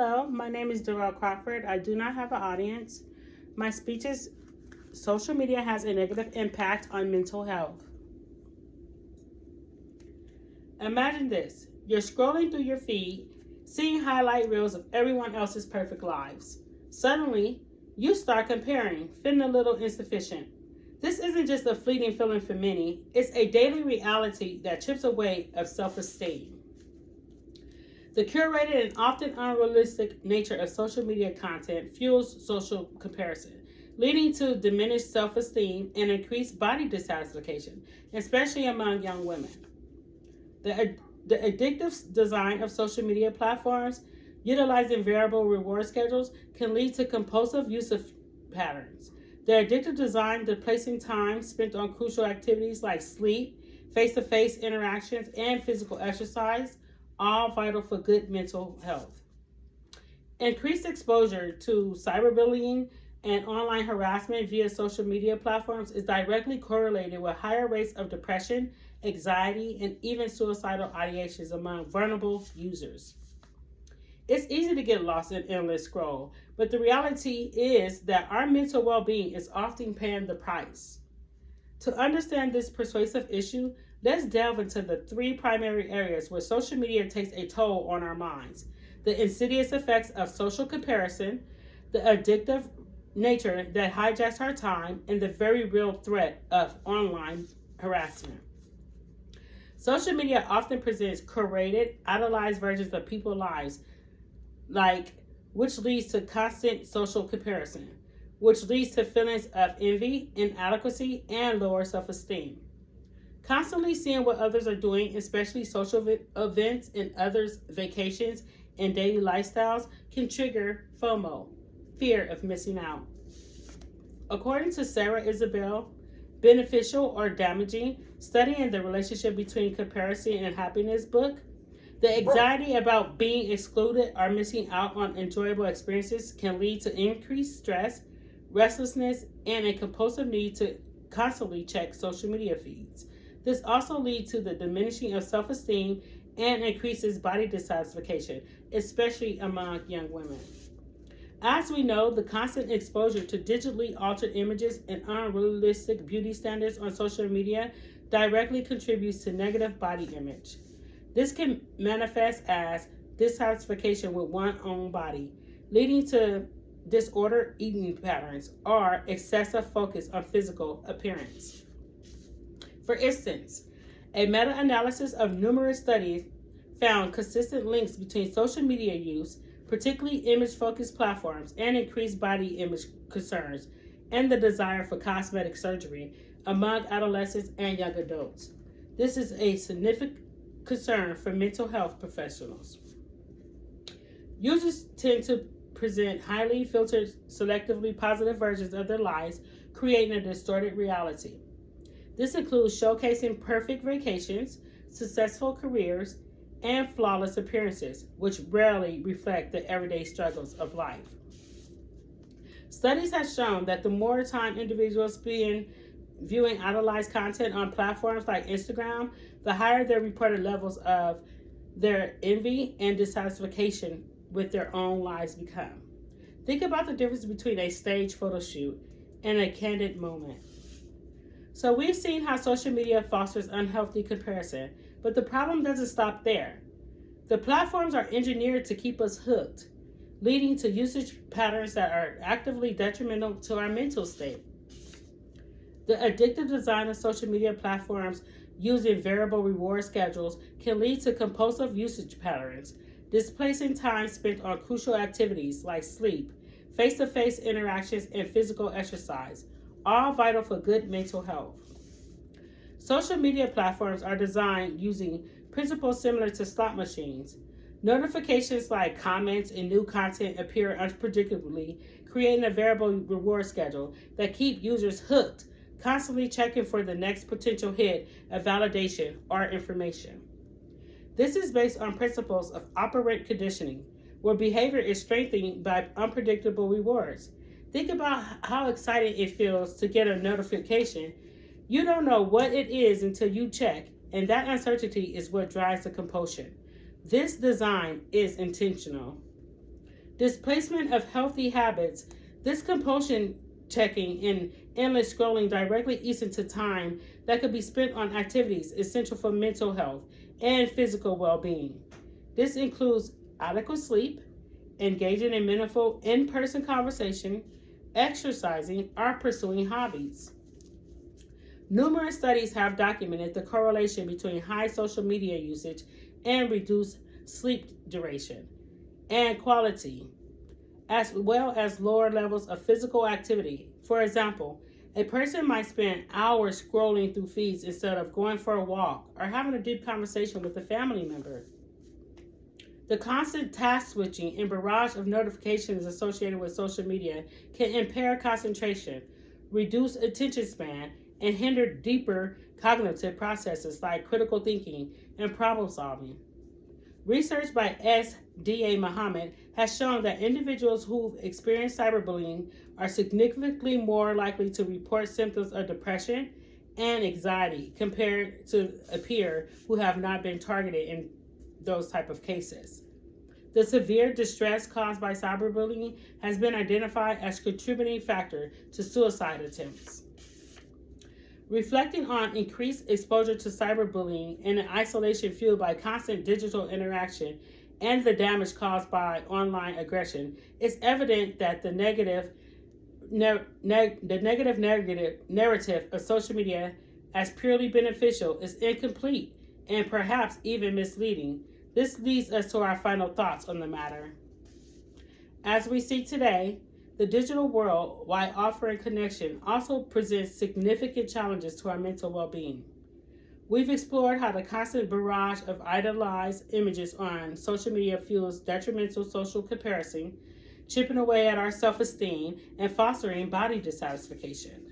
Hello, my name is Darrell Crawford. I do not have an audience. My speech is social media has a negative impact on mental health. Imagine this. You're scrolling through your feed, seeing highlight reels of everyone else's perfect lives. Suddenly, you start comparing, feeling a little insufficient. This isn't just a fleeting feeling for many, it's a daily reality that chips away of self-esteem. The curated and often unrealistic nature of social media content fuels social comparison, leading to diminished self-esteem and increased body dissatisfaction, especially among young women. The addictive design of social media platforms, utilizing variable reward schedules, can lead to compulsive use of patterns. The addictive design, displacing time spent on crucial activities like sleep, face-to-face interactions, and physical exercise, all vital for good mental health. Increased exposure to cyberbullying and online harassment via social media platforms is directly correlated with higher rates of depression, anxiety, and even suicidal ideations among vulnerable users. It's easy to get lost in endless scroll, but the reality is that our mental well-being is often paying the price. To understand this persuasive issue, let's delve into the three primary areas where social media takes a toll on our minds: the insidious effects of social comparison, the addictive nature that hijacks our time, and the very real threat of online harassment. Social media often presents curated, idolized versions of people's lives, which leads to constant social comparison, which leads to feelings of envy, inadequacy, and lower self-esteem. Constantly seeing what others are doing, especially social events and others' vacations and daily lifestyles, can trigger FOMO, fear of missing out. According to Sarah Isabel, Beneficial or Damaging, Studying the Relationship Between Comparison and Happiness book, the anxiety about being excluded or missing out on enjoyable experiences can lead to increased stress, restlessness, and a compulsive need to constantly check social media feeds. This also leads to the diminishing of self-esteem and increases body dissatisfaction, especially among young women. As we know, the constant exposure to digitally altered images and unrealistic beauty standards on social media directly contributes to negative body image. This can manifest as dissatisfaction with one's own body, leading to disordered eating patterns or excessive focus on physical appearance. For instance, a meta-analysis of numerous studies found consistent links between social media use, particularly image-focused platforms, and increased body image concerns and the desire for cosmetic surgery among adolescents and young adults. This is a significant concern for mental health professionals. Users tend to present highly filtered, selectively positive versions of their lives, creating a distorted reality. This includes showcasing perfect vacations, successful careers, and flawless appearances, which rarely reflect the everyday struggles of life. Studies have shown that the more time individuals spend viewing idolized content on platforms like Instagram, the higher their reported levels of their envy and dissatisfaction with their own lives become. Think about the difference between a staged photo shoot and a candid moment. So we've seen how social media fosters unhealthy comparison, but the problem doesn't stop there. The platforms are engineered to keep us hooked, leading to usage patterns that are actively detrimental to our mental state. The addictive design of social media platforms using variable reward schedules can lead to compulsive usage patterns, displacing time spent on crucial activities like sleep, face-to-face interactions, and physical exercise, all vital for good mental health. Social media platforms are designed using principles similar to slot machines. Notifications like comments and new content appear unpredictably, creating a variable reward schedule that keep users hooked, constantly checking for the next potential hit of validation or information. This is based on principles of operant conditioning, where behavior is strengthened by unpredictable rewards. Think about how exciting it feels to get a notification. You don't know what it is until you check, and that uncertainty is what drives the compulsion. This design is intentional. Displacement of healthy habits. This compulsion checking and endless scrolling directly eats into time that could be spent on activities essential for mental health and physical well-being. This includes adequate sleep, engaging in meaningful in-person conversation, exercising, or pursuing hobbies. Numerous studies have documented the correlation between high social media usage and reduced sleep duration and quality, as well as lower levels of physical activity. For example, a person might spend hours scrolling through feeds instead of going for a walk or having a deep conversation with a family member. The constant task switching and barrage of notifications associated with social media can impair concentration, reduce attention span, and hinder deeper cognitive processes like critical thinking and problem solving. Research by S.D.A. Muhammad has shown that individuals who've experienced cyberbullying are significantly more likely to report symptoms of depression and anxiety compared to a peer who have not been targeted in those type of cases. The severe distress caused by cyberbullying has been identified as a contributing factor to suicide attempts. Reflecting on increased exposure to cyberbullying and an isolation fueled by constant digital interaction and the damage caused by online aggression, it's evident that the negative narrative of social media as purely beneficial is incomplete and perhaps even misleading. This leads us to our final thoughts on the matter. As we see today, the digital world, while offering connection, also presents significant challenges to our mental well-being. We've explored how the constant barrage of idolized images on social media fuels detrimental social comparison, chipping away at our self-esteem and fostering body dissatisfaction.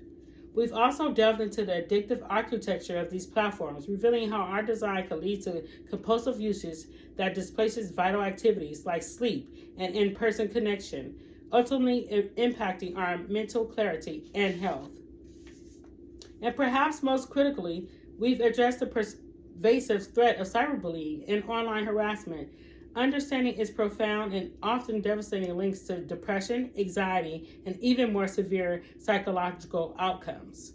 We've also delved into the addictive architecture of these platforms, revealing how our design can lead to compulsive usage that displaces vital activities like sleep and in-person connection, ultimately impacting our mental clarity and health. And perhaps most critically, we've addressed the pervasive threat of cyberbullying and online harassment, understanding its profound and often devastating links to depression, anxiety, and even more severe psychological outcomes.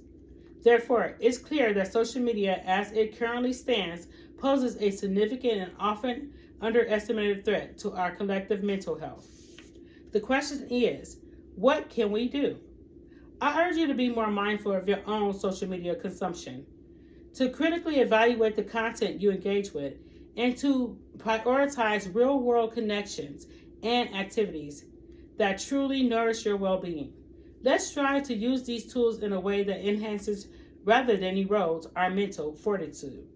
Therefore, it's clear that social media, as it currently stands, poses a significant and often underestimated threat to our collective mental health. The question is, what can we do? I urge you to be more mindful of your own social media consumption, to critically evaluate the content you engage with, and to prioritize real-world connections and activities that truly nourish your well-being. Let's strive to use these tools in a way that enhances rather than erodes our mental fortitude.